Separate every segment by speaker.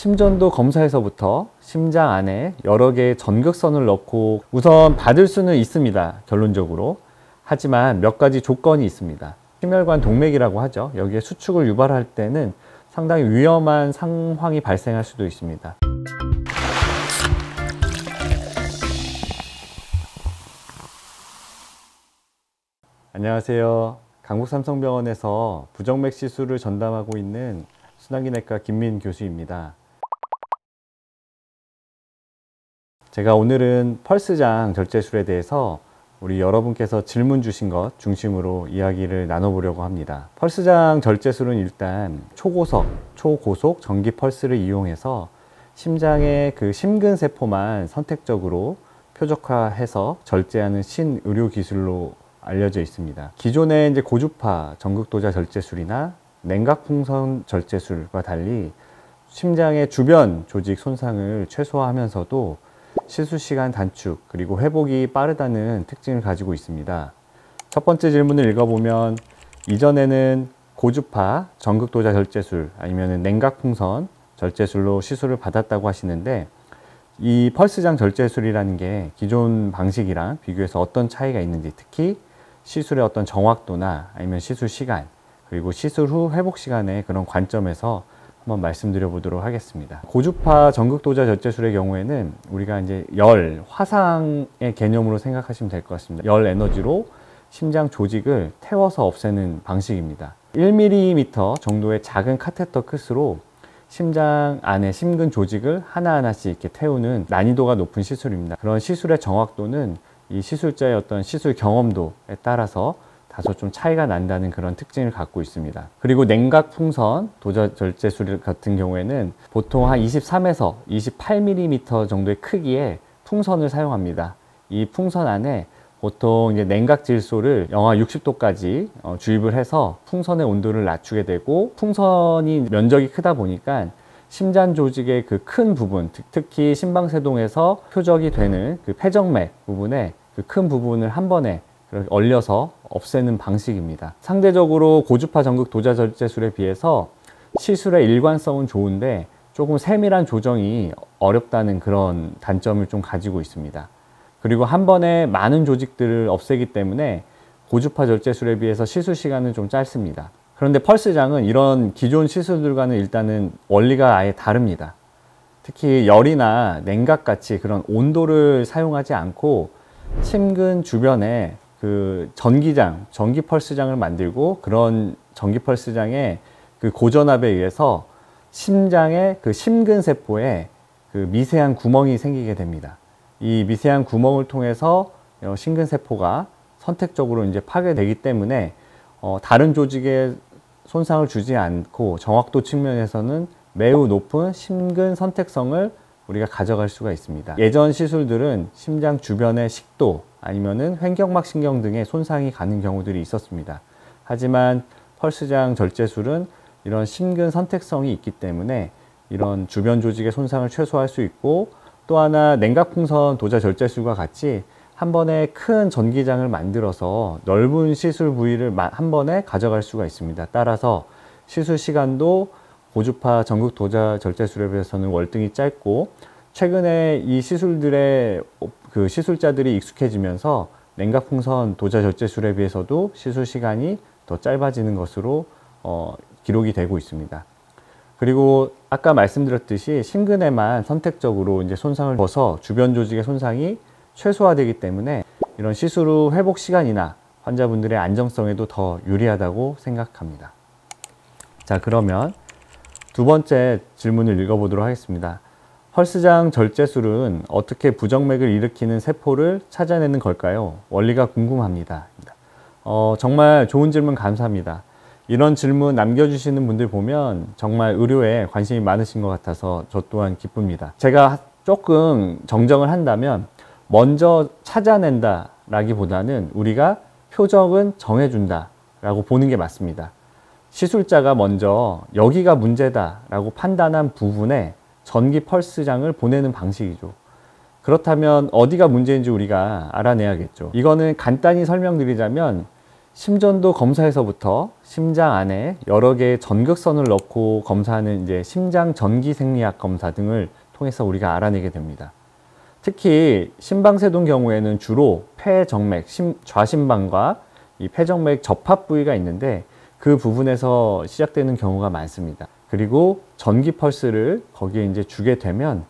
Speaker 1: 심전도 검사에서부터 심장 안에 여러 개의 전극선을 넣고 우선 받을 수는 있습니다, 결론적으로. 하지만 몇 가지 조건이 있습니다. 심혈관 동맥이라고 하죠. 여기에 수축을 유발할 때는 상당히 위험한 상황이 발생할 수도 있습니다. 안녕하세요. 강북삼성병원에서 부정맥 시술을 전담하고 있는 순환기내과 김민 교수입니다. 제가 오늘은 펄스장 절제술에 대해서 우리 여러분께서 질문 주신 것 중심으로 이야기를 나눠보려고 합니다. 펄스장 절제술은 일단 초고속, 초고속 전기 펄스를 이용해서 심장의 그 심근세포만 선택적으로 표적화해서 절제하는 신의료 기술로 알려져 있습니다. 기존의 이제 고주파 전극도자 절제술이나 냉각풍선 절제술과 달리 심장의 주변 조직 손상을 최소화하면서도 시술 시간 단축 그리고 회복이 빠르다는 특징을 가지고 있습니다. 첫 번째 질문을 읽어보면 이전에는 고주파 전극도자 절제술 아니면 냉각풍선 절제술로 시술을 받았다고 하시는데, 이 펄스장 절제술이라는 게 기존 방식이랑 비교해서 어떤 차이가 있는지, 특히 시술의 어떤 정확도나 아니면 시술 시간 그리고 시술 후 회복 시간의 그런 관점에서 한번 말씀드려 보도록 하겠습니다. 고주파 전극도자 절제술의 경우에는 우리가 이제 열, 화상의 개념으로 생각하시면 될 것 같습니다. 열 에너지로 심장 조직을 태워서 없애는 방식입니다. 1mm 정도의 작은 카테터 끝으로 심장 안에 심근 조직을 하나하나씩 이렇게 태우는 난이도가 높은 시술입니다. 그런 시술의 정확도는 이 시술자의 어떤 시술 경험도에 따라서 다소 좀 차이가 난다는 그런 특징을 갖고 있습니다. 그리고 냉각풍선 도자 절제술 같은 경우에는 보통 한 23에서 28mm 정도의 크기의 풍선을 사용합니다. 이 풍선 안에 보통 이제 냉각 질소를 영하 60도까지 주입을 해서 풍선의 온도를 낮추게 되고, 풍선이 면적이 크다 보니까 심장 조직의 그 큰 부분, 특히 심방세동에서 표적이 되는 그 폐정맥 부분에 그 큰 부분을 한 번에 얼려서 없애는 방식입니다. 상대적으로 고주파 전극 도자 절제술에 비해서 시술의 일관성은 좋은데 조금 세밀한 조정이 어렵다는 그런 단점을 좀 가지고 있습니다. 그리고 한 번에 많은 조직들을 없애기 때문에 고주파 절제술에 비해서 시술 시간은 좀 짧습니다. 그런데 펄스장은 이런 기존 시술들과는 일단은 원리가 아예 다릅니다. 특히 열이나 냉각같이 그런 온도를 사용하지 않고 심근 주변에 그 전기장, 전기 펄스장을 만들고, 그런 전기 펄스장의 그 고전압에 의해서 심장의 그 심근세포에 그 미세한 구멍이 생기게 됩니다. 이 미세한 구멍을 통해서 심근세포가 선택적으로 이제 파괴되기 때문에 다른 조직에 손상을 주지 않고 정확도 측면에서는 매우 높은 심근 선택성을 우리가 가져갈 수가 있습니다. 예전 시술들은 심장 주변의 식도 아니면은 횡격막 신경 등의 손상이 가는 경우들이 있었습니다. 하지만 펄스장 절제술은 이런 심근 선택성이 있기 때문에 이런 주변 조직의 손상을 최소화할 수 있고, 또 하나 냉각풍선 도자 절제술과 같이 한 번에 큰 전기장을 만들어서 넓은 시술 부위를 한 번에 가져갈 수가 있습니다. 따라서 시술 시간도 고주파 전극 도자 절제술에 비해서는 월등히 짧고, 최근에 이 시술들의 그 시술자들이 익숙해지면서 냉각풍선 도자 절제술에 비해서도 시술 시간이 더 짧아지는 것으로 기록이 되고 있습니다. 그리고 아까 말씀드렸듯이 심근에만 선택적으로 이제 손상을 줘서 주변 조직의 손상이 최소화되기 때문에 이런 시술 후 회복 시간이나 환자분들의 안정성에도 더 유리하다고 생각합니다. 자, 그러면 두 번째 질문을 읽어보도록 하겠습니다. 펄스장 절제술은 어떻게 부정맥을 일으키는 세포를 찾아내는 걸까요? 원리가 궁금합니다. 정말 좋은 질문 감사합니다. 이런 질문 남겨주시는 분들 보면 정말 의료에 관심이 많으신 것 같아서 저 또한 기쁩니다. 제가 조금 정정을 한다면, 먼저 찾아낸다 라기보다는 우리가 표적은 정해준다 라고 보는 게 맞습니다. 시술자가 먼저 여기가 문제다 라고 판단한 부분에 전기 펄스장을 보내는 방식이죠. 그렇다면 어디가 문제인지 우리가 알아내야겠죠. 이거는 간단히 설명드리자면 심전도 검사에서부터 심장 안에 여러 개의 전극선을 넣고 검사하는 이제 심장 전기 생리학 검사 등을 통해서 우리가 알아내게 됩니다. 특히 심방세동 경우에는 주로 폐정맥, 좌심방과 이 폐정맥 접합 부위가 있는데 그 부분에서 시작되는 경우가 많습니다. 그리고 전기 펄스를 거기에 이제 주게 되면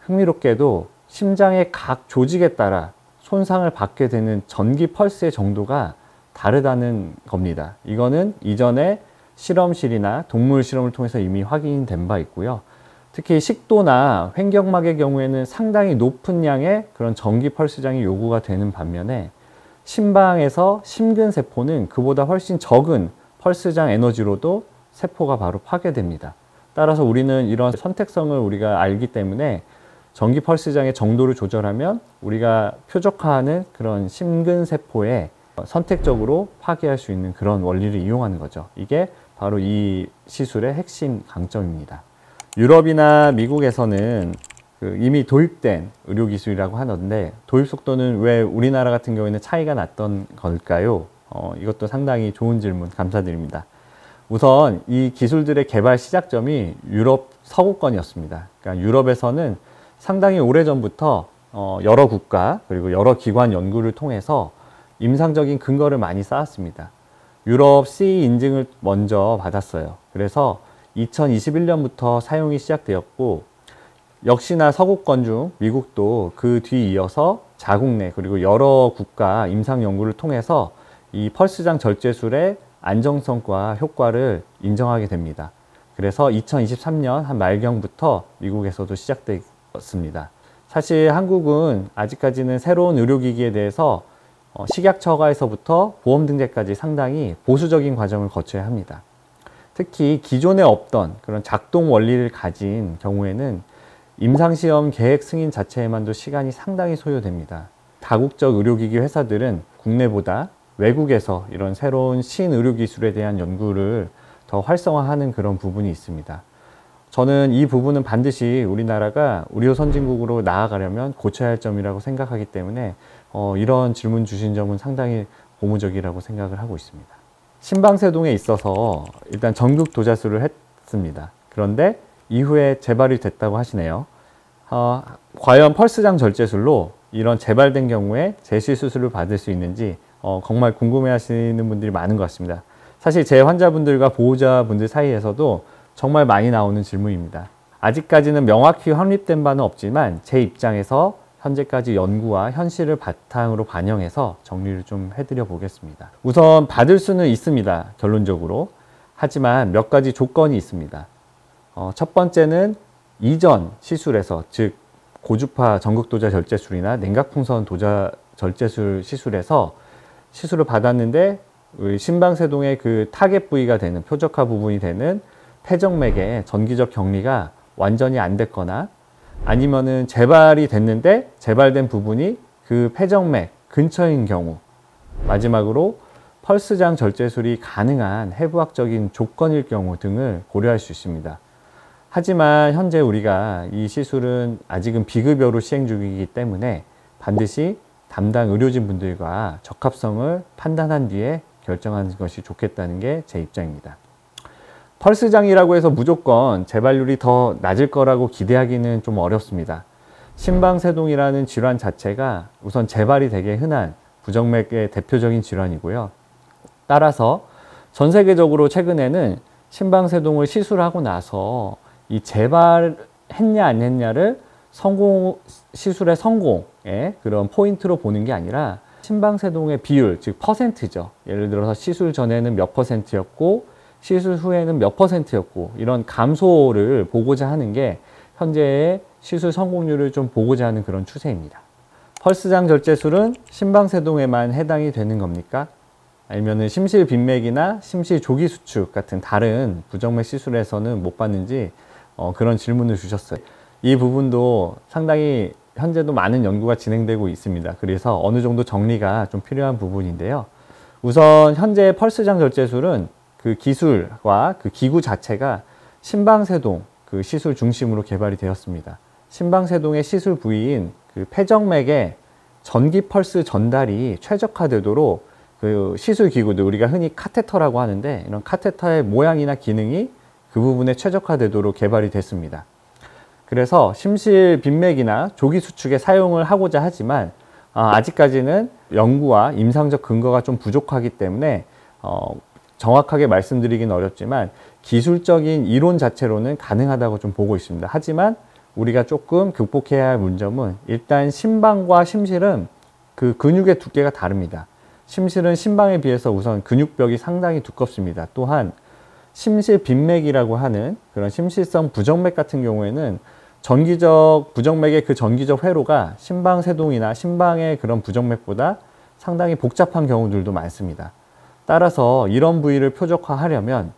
Speaker 1: 흥미롭게도 심장의 각 조직에 따라 손상을 받게 되는 전기 펄스의 정도가 다르다는 겁니다. 이거는 이전에 실험실이나 동물 실험을 통해서 이미 확인된 바 있고요. 특히 식도나 횡격막의 경우에는 상당히 높은 양의 그런 전기 펄스장이 요구가 되는 반면에 심방에서 심근세포는 그보다 훨씬 적은 펄스장 에너지로도 세포가 바로 파괴됩니다. 따라서 우리는 이런 선택성을 우리가 알기 때문에 전기 펄스장의 정도를 조절하면 우리가 표적화하는 그런 심근세포에 선택적으로 파괴할 수 있는 그런 원리를 이용하는 거죠. 이게 바로 이 시술의 핵심 강점입니다. 유럽이나 미국에서는 이미 도입된 의료기술이라고 하는데 도입 속도는 왜 우리나라 같은 경우에는 차이가 났던 걸까요? 이것도 상당히 좋은 질문 감사드립니다. 우선 이 기술들의 개발 시작점이 유럽 서구권이었습니다. 그러니까 유럽에서는 상당히 오래전부터 여러 국가 그리고 여러 기관 연구를 통해서 임상적인 근거를 많이 쌓았습니다. 유럽 CE 인증을 먼저 받았어요. 그래서 2021년부터 사용이 시작되었고 역시나 서구권 중 미국도 그 뒤 이어서 자국 내 그리고 여러 국가 임상 연구를 통해서 이 펄스장 절제술의 안정성과 효과를 인정하게 됩니다. 그래서 2023년 한 말경부터 미국에서도 시작되었습니다. 사실 한국은 아직까지는 새로운 의료기기에 대해서 식약처가에서부터 보험 등재까지 상당히 보수적인 과정을 거쳐야 합니다. 특히 기존에 없던 그런 작동 원리를 가진 경우에는 임상시험 계획 승인 자체에만도 시간이 상당히 소요됩니다. 다국적 의료기기 회사들은 국내보다 외국에서 이런 새로운 신의료기술에 대한 연구를 더 활성화하는 그런 부분이 있습니다. 저는 이 부분은 반드시 우리나라가 의료 선진국으로 나아가려면 고쳐야 할 점이라고 생각하기 때문에 이런 질문 주신 점은 상당히 고무적이라고 생각을 하고 있습니다. 심방세동에 있어서 일단 전극 도자술을 했습니다. 그런데 이후에 재발이 됐다고 하시네요. 과연 펄스장 절제술로 이런 재발된 경우에 재시수술을 받을 수 있는지 정말 궁금해 하시는 분들이 많은 것 같습니다. 사실 제 환자분들과 보호자분들 사이에서도 정말 많이 나오는 질문입니다. 아직까지는 명확히 확립된 바는 없지만 제 입장에서 현재까지 연구와 현실을 바탕으로 반영해서 정리를 좀 해드려 보겠습니다. 우선 받을 수는 있습니다. 결론적으로. 하지만 몇 가지 조건이 있습니다. 첫 번째는 이전 시술에서 즉 고주파 전극도자 절제술이나 냉각풍선 도자 절제술 시술에서 시술을 받았는데 심방세동의 그 타겟 부위가 되는 표적화 부분이 되는 폐정맥의 전기적 격리가 완전히 안 됐거나 아니면은 재발이 됐는데 재발된 부분이 그 폐정맥 근처인 경우, 마지막으로 펄스장 절제술이 가능한 해부학적인 조건일 경우 등을 고려할 수 있습니다. 하지만 현재 우리가 이 시술은 아직은 비급여로 시행 중이기 때문에 반드시 담당 의료진 분들과 적합성을 판단한 뒤에 결정하는 것이 좋겠다는 게 제 입장입니다. 펄스장이라고 해서 무조건 재발률이 더 낮을 거라고 기대하기는 좀 어렵습니다. 심방세동이라는 질환 자체가 우선 재발이 되게 흔한 부정맥의 대표적인 질환이고요. 따라서 전 세계적으로 최근에는 심방세동을 시술하고 나서 이 재발했냐 안 했냐를 시술의 성공의 그런 포인트로 보는 게 아니라 심방세동의 비율, 즉 퍼센트죠. 예를 들어서 시술 전에는 몇 퍼센트였고 시술 후에는 몇 퍼센트였고 이런 감소를 보고자 하는 게 현재의 시술 성공률을 좀 보고자 하는 그런 추세입니다. 펄스장 절제술은 심방세동에만 해당이 되는 겁니까? 아니면 심실빈맥이나 심실조기수축 같은 다른 부정맥 시술에서는 못 받는지 그런 질문을 주셨어요. 이 부분도 상당히 현재도 많은 연구가 진행되고 있습니다. 그래서 어느 정도 정리가 좀 필요한 부분인데요. 우선 현재 펄스장 절제술은 그 기술과 그 기구 자체가 심방세동 그 시술 중심으로 개발이 되었습니다. 심방세동의 시술 부위인 그 폐정맥의 전기 펄스 전달이 최적화되도록 그 시술 기구들, 우리가 흔히 카테터라고 하는데, 이런 카테터의 모양이나 기능이 그 부분에 최적화되도록 개발이 됐습니다. 그래서 심실 빈맥이나 조기 수축에 사용을 하고자 하지만 아직까지는 연구와 임상적 근거가 좀 부족하기 때문에 정확하게 말씀드리긴 어렵지만 기술적인 이론 자체로는 가능하다고 좀 보고 있습니다. 하지만 우리가 조금 극복해야 할 문점은, 일단 심방과 심실은 그 근육의 두께가 다릅니다. 심실은 심방에 비해서 우선 근육벽이 상당히 두껍습니다. 또한 심실 빈맥이라고 하는 그런 심실성 부정맥 같은 경우에는 전기적 부정맥의 그 전기적 회로가 심방세동이나 심방의 그런 부정맥보다 상당히 복잡한 경우들도 많습니다. 따라서 이런 부위를 표적화하려면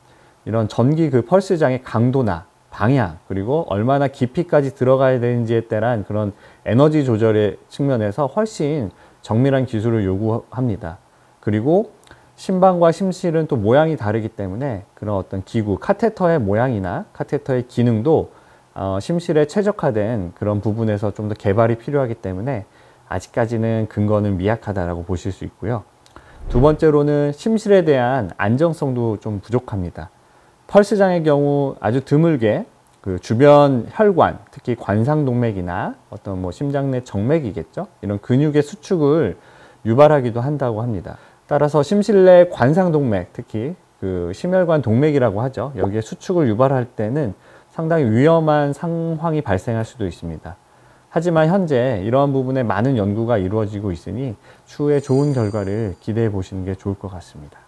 Speaker 1: 이런 전기 그 펄스장의 강도나 방향, 그리고 얼마나 깊이까지 들어가야 되는지에 따른 그런 에너지 조절의 측면에서 훨씬 정밀한 기술을 요구합니다. 그리고 심방과 심실은 또 모양이 다르기 때문에 그런 어떤 기구, 카테터의 모양이나 카테터의 기능도 심실에 최적화된 그런 부분에서 좀 더 개발이 필요하기 때문에 아직까지는 근거는 미약하다라고 보실 수 있고요. 두 번째로는 심실에 대한 안정성도 좀 부족합니다. 펄스장의 경우 아주 드물게 그 주변 혈관, 특히 관상동맥이나 어떤 뭐 심장 내 정맥이겠죠, 이런 근육의 수축을 유발하기도 한다고 합니다. 따라서 심실 내 관상동맥, 특히 그 심혈관 동맥이라고 하죠, 여기에 수축을 유발할 때는 상당히 위험한 상황이 발생할 수도 있습니다. 하지만 현재 이러한 부분에 많은 연구가 이루어지고 있으니 추후에 좋은 결과를 기대해 보시는 게 좋을 것 같습니다.